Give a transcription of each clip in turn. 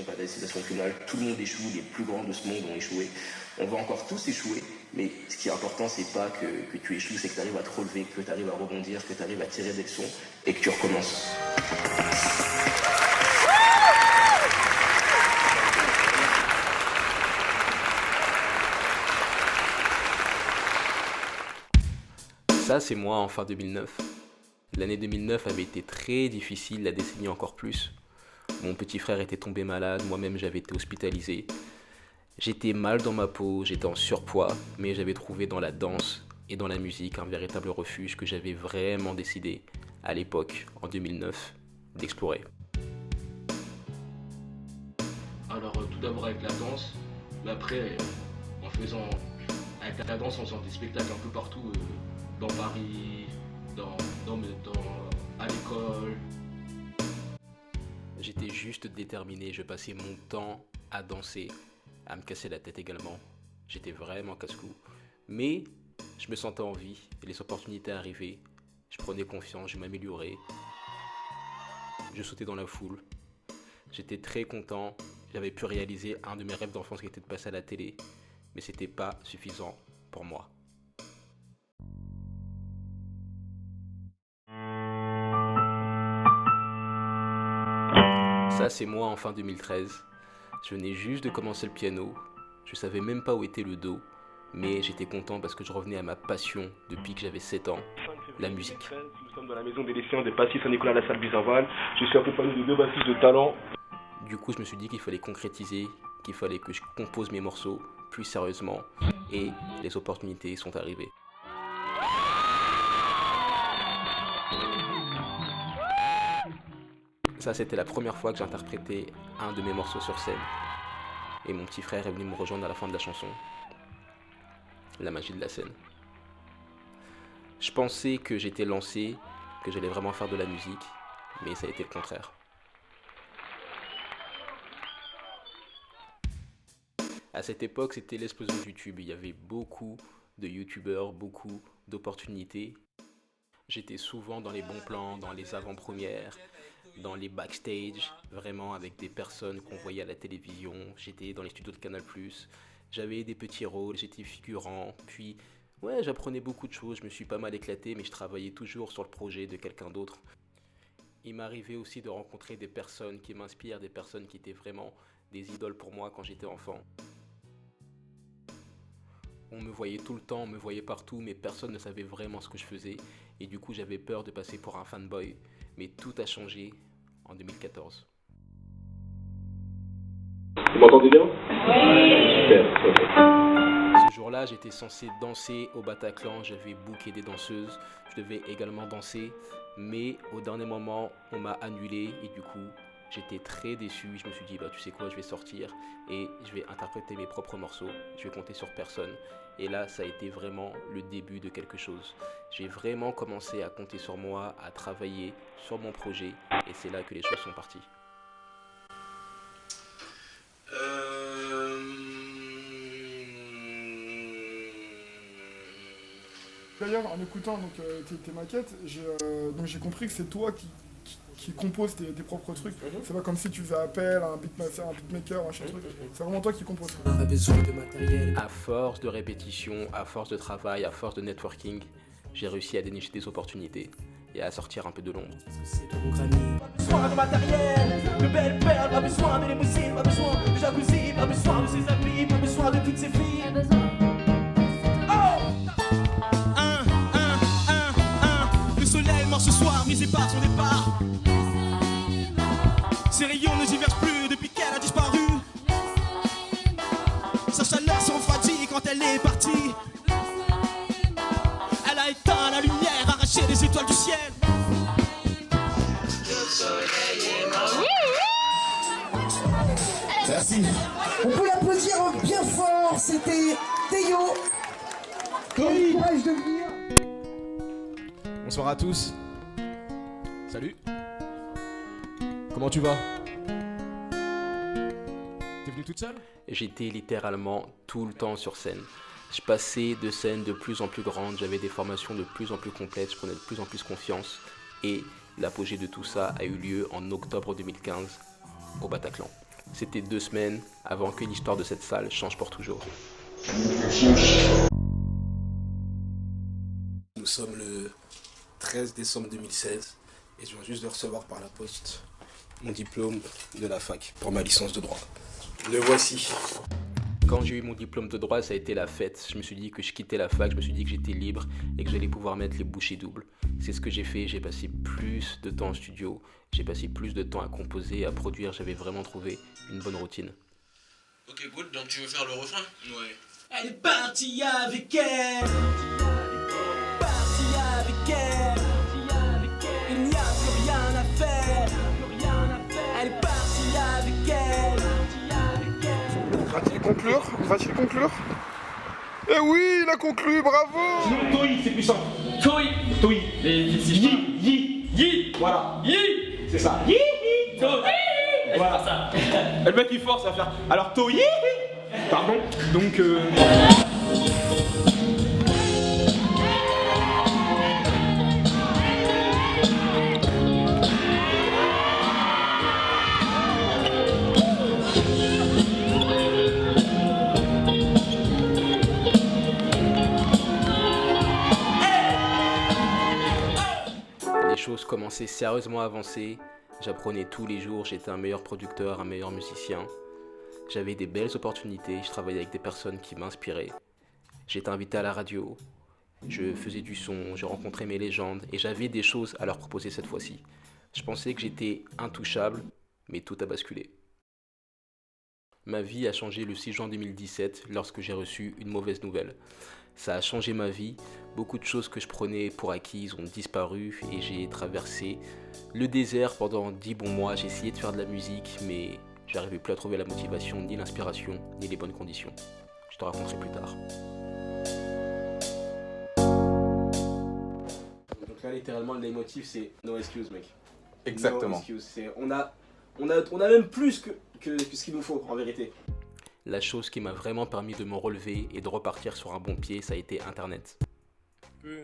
sont pas destination finale, tout le monde échoue, les plus grands de ce monde ont échoué. On va encore tous échouer, mais ce qui est important, c'est pas que tu échoues, c'est que tu arrives à te relever, que tu arrives à rebondir, que tu arrives à tirer des leçons et que tu recommences. Ça, c'est moi en fin 2009. L'année 2009 avait été très difficile, la décennie encore plus. Mon petit frère était tombé malade, moi-même j'avais été hospitalisé. J'étais mal dans ma peau, j'étais en surpoids, mais j'avais trouvé dans la danse et dans la musique un véritable refuge que j'avais vraiment décidé, à l'époque, en 2009, d'explorer. Alors tout d'abord avec la danse, mais après avec la danse en faisant des spectacles un peu partout, dans Paris, à l'école. J'étais juste déterminé, je passais mon temps à danser, à me casser la tête également. J'étais vraiment casse-cou. Mais je me sentais en vie et les opportunités arrivaient. Je prenais confiance, je m'améliorais. Je sautais dans la foule. J'étais très content. J'avais pu réaliser un de mes rêves d'enfance qui était de passer à la télé. Mais c'était pas suffisant pour moi. Ça, c'est moi en fin 2013. Je venais juste de commencer le piano. Je savais même pas où était le do. Mais j'étais content parce que je revenais à ma passion depuis que j'avais 7 ans, la musique. Nous sommes dans la maison des lycéens des Passy Saint-Nicolas à la salle Bizarval. Je suis accompagné de 2 bassistes de talent. Du coup, je me suis dit qu'il fallait concrétiser, qu'il fallait que je compose mes morceaux plus sérieusement. Et les opportunités sont arrivées. Ça, c'était la première fois que j'interprétais un de mes morceaux sur scène. Et mon petit frère est venu me rejoindre à la fin de la chanson. La magie de la scène. Je pensais que j'étais lancé, que j'allais vraiment faire de la musique, mais ça a été le contraire. À cette époque, c'était l'explosion de YouTube. Il y avait beaucoup de youtubeurs, beaucoup d'opportunités. J'étais souvent dans les bons plans, dans les avant-premières, dans les backstage, vraiment avec des personnes qu'on voyait à la télévision. J'étais dans les studios de Canal+. J'avais des petits rôles, j'étais figurant. Puis, ouais, j'apprenais beaucoup de choses. Je me suis pas mal éclaté, mais je travaillais toujours sur le projet de quelqu'un d'autre. Il m'arrivait aussi de rencontrer des personnes qui m'inspirent, des personnes qui étaient vraiment des idoles pour moi quand j'étais enfant. On me voyait tout le temps, on me voyait partout, mais personne ne savait vraiment ce que je faisais. Et du coup, j'avais peur de passer pour un fanboy. Mais tout a changé en 2014. Vous m'entendez bien ? Oui. Super. Ce jour-là, j'étais censé danser au Bataclan. J'avais booké des danseuses. Je devais également danser. Mais au dernier moment, on m'a annulé. Et du coup, j'étais très déçu. Je me suis dit, tu sais quoi, je vais sortir et je vais interpréter mes propres morceaux. Je vais compter sur personne. Et là, ça a été vraiment le début de quelque chose. J'ai vraiment commencé à compter sur moi, à travailler sur mon projet. Et c'est là que les choses sont parties. D'ailleurs, en écoutant tes maquettes, j'ai compris que c'est toi qui compose tes propres trucs. C'est pas comme si tu faisais appel à un beatmaker, machin truc. C'est vraiment toi qui composes. À force de répétition, à force de travail, à force de networking, j'ai réussi à dénicher des opportunités et à sortir un peu de l'ombre. Pas besoin de matériel, de belles perles, pas besoin de limousine, pas besoin de jacuzzi, pas besoin de ses amis, pas besoin de toutes ces filles. Le soleil mort ce soir, misé par son départ. Ses rayons ne divergent plus depuis qu'elle a disparu. Sa chaleur se refroidit quand elle est partie. Elle a éteint la lumière, arraché les étoiles du ciel. Le soleil est mort. Merci. On peut l'applaudir bien fort, c'était Théo. Quel courage de venir. Bonsoir à tous. Salut. Comment tu vas? T'es venue toute seule? J'étais littéralement tout le temps sur scène. Je passais de scènes de plus en plus grandes, j'avais des formations de plus en plus complètes, je prenais de plus en plus confiance. Et l'apogée de tout ça a eu lieu en octobre 2015 au Bataclan. C'était 2 semaines avant que l'histoire de cette salle change pour toujours. Nous sommes le 13 décembre 2016 et je viens juste de recevoir par la poste mon diplôme de la fac pour ma licence de droit. Le voici. Quand j'ai eu mon diplôme de droit, ça a été la fête. Je me suis dit que je quittais la fac, je me suis dit que j'étais libre et que j'allais pouvoir mettre les bouchées doubles. C'est ce que j'ai fait, j'ai passé plus de temps en studio, j'ai passé plus de temps à composer, à produire, j'avais vraiment trouvé une bonne routine. Ok, good, donc tu veux faire le refrain? Ouais. Elle est partie avec elle. Partie avec elle. Il n'y a plus rien à faire. Elle est partie avec elle. Va-t-il conclure Eh oui, il a conclu, bravo. Toi, c'est puissant. Toi. Yi. Voilà. Yi. C'est ça. Yi. Voilà. Ça. Le mec il force à faire. Alors toi. Pardon. Donc. Les choses commençaient sérieusement à avancer, j'apprenais tous les jours, j'étais un meilleur producteur, un meilleur musicien. J'avais des belles opportunités, je travaillais avec des personnes qui m'inspiraient. J'étais invité à la radio, je faisais du son, je rencontrais mes légendes et j'avais des choses à leur proposer cette fois-ci. Je pensais que j'étais intouchable, mais tout a basculé. Ma vie a changé le 6 juin 2017 lorsque j'ai reçu une mauvaise nouvelle. Ça a changé ma vie, beaucoup de choses que je prenais pour acquises ont disparu et j'ai traversé le désert pendant 10 bons mois. J'ai essayé de faire de la musique mais j'arrivais plus à trouver la motivation, ni l'inspiration, ni les bonnes conditions. Je te raconterai plus tard. Donc là littéralement le leitmotiv c'est no excuse mec. Exactement. No excuse. On a même plus que ce qu'il nous faut en vérité. La chose qui m'a vraiment permis de me relever et de repartir sur un bon pied, ça a été Internet. Toi,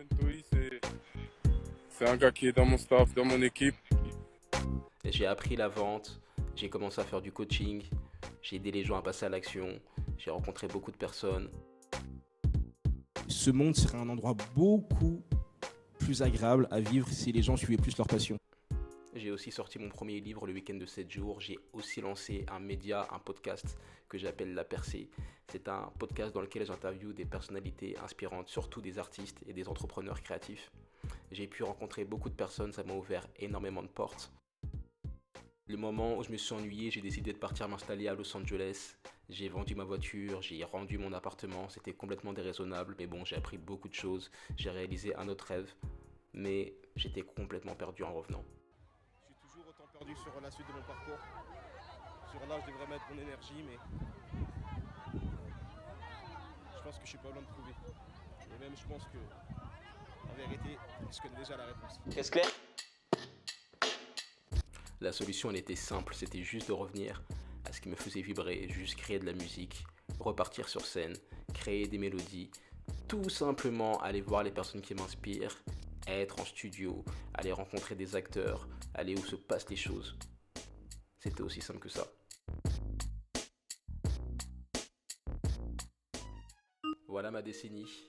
c'est un gars qui est dans mon staff, dans mon équipe. J'ai appris la vente, j'ai commencé à faire du coaching, j'ai aidé les gens à passer à l'action, j'ai rencontré beaucoup de personnes. Ce monde serait un endroit beaucoup plus agréable à vivre si les gens suivaient plus leur passion. J'ai aussi sorti mon premier livre, Le Week-end de 7 jours. J'ai aussi lancé un média, un podcast que j'appelle La Percée. C'est un podcast dans lequel j'interviewe des personnalités inspirantes, surtout des artistes et des entrepreneurs créatifs. J'ai pu rencontrer beaucoup de personnes, ça m'a ouvert énormément de portes. Le moment où je me suis ennuyé, j'ai décidé de partir m'installer à Los Angeles. J'ai vendu ma voiture, j'ai rendu mon appartement, c'était complètement déraisonnable. Mais bon, j'ai appris beaucoup de choses, j'ai réalisé un autre rêve. Mais j'étais complètement perdu en revenant. Perdu sur la suite de mon parcours. Sur là, je devrais mettre mon énergie, mais je pense que je suis pas loin de trouver. Et même, je pense que, en vérité, je connais déjà la réponse. Est-ce clair? La solution, elle était simple, c'était juste de revenir à ce qui me faisait vibrer, juste créer de la musique, repartir sur scène, créer des mélodies, tout simplement aller voir les personnes qui m'inspirent, être en studio, aller rencontrer des acteurs, aller où se passent les choses. C'était aussi simple que ça. Voilà ma décennie.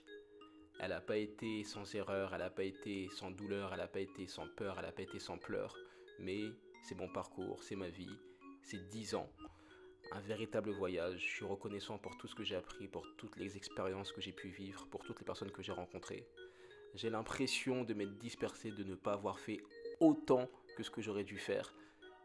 Elle n'a pas été sans erreur, elle n'a pas été sans douleur, elle n'a pas été sans peur, elle n'a pas été sans pleurs. Mais c'est mon parcours, c'est ma vie, c'est 10 ans. Un véritable voyage. Je suis reconnaissant pour tout ce que j'ai appris, pour toutes les expériences que j'ai pu vivre, pour toutes les personnes que j'ai rencontrées. J'ai l'impression de m'être dispersé, de ne pas avoir fait autant que ce que j'aurais dû faire.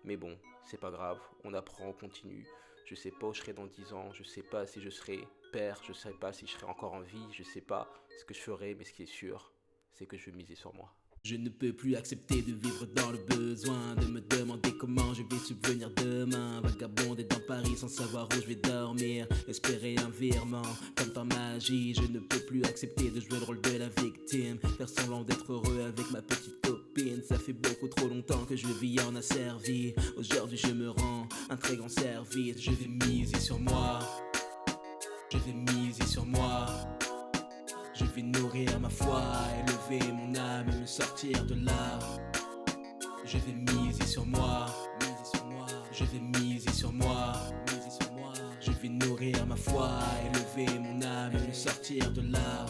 Mais bon, c'est pas grave, on apprend, on continue. Je sais pas où je serai dans 10 ans, je sais pas si je serai père, je sais pas si je serai encore en vie, je sais pas ce que je ferai, mais ce qui est sûr, c'est que je vais miser sur moi. Je ne peux plus accepter de vivre dans le besoin, de me demander comment je vais subvenir demain. Vagabonder dans Paris sans savoir où je vais dormir, espérer un virement comme par magie. Je ne peux plus accepter de jouer le rôle de la victime, faire semblant d'être heureux avec ma petite copine. Ça fait beaucoup trop longtemps que je vis en asservi. Aujourd'hui je me rends un très grand service. Je vais miser sur moi, je vais miser sur moi. Je vais nourrir ma foi, élever mon âme et me sortir de là. Je vais miser sur moi, Je vais miser sur moi. Je vais nourrir ma foi, élever mon âme et me sortir de là.